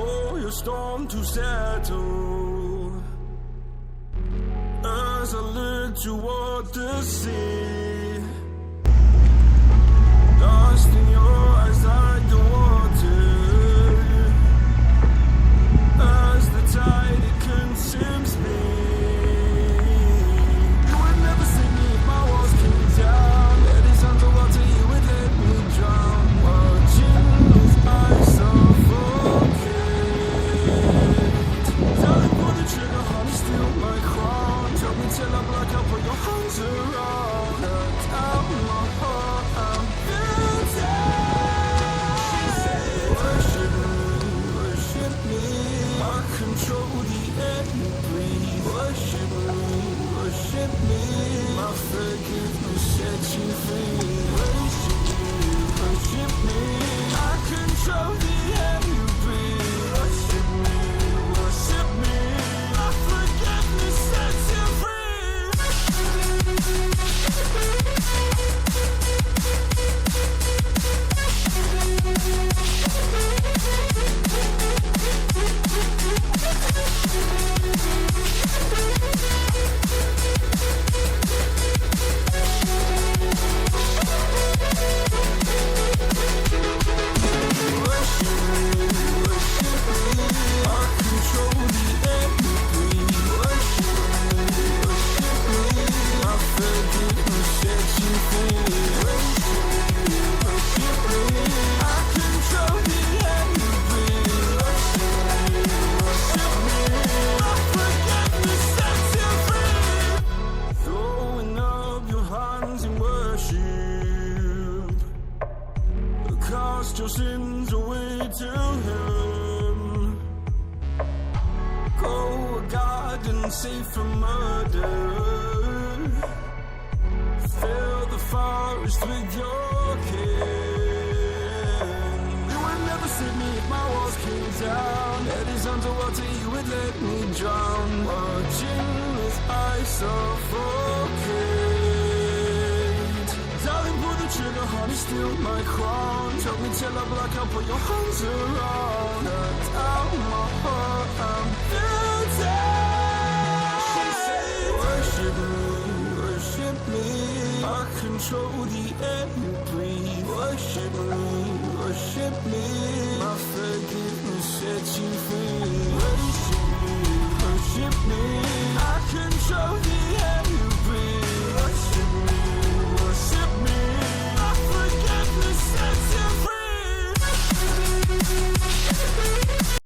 for your storm to settle. As I look toward the sea, lost in your eyes like the water. As the tide, it consumes me. You would never see me if my walls came down. That is underwater, you would let me drown. Watching as I suffocate. Darling, pull the trigger, honey, steal my crown. Tell me till I black out, put your hands around. Cut out my heart, I'm guilty. Worship me, worship me. I control the air you breathe. Worship me. My forgiveness set you free. Worship me. I control the air you breathe. Worship me. My forgiveness sets you free. Cast your sins away to Him. Go a garden safe from murder. Fill the forest with your kin. You would never save me if my walls came down. Head is underwater, you would let me drown. Watching as I suffocate. Darling, pull the trigger, honey, steal my crown. Choke me till I black out, put your hands around. Cut out my heart, I'm guilty. Worship me. I control the air you breathe. Worship me. My forgiveness sets you free. Worship me. I control the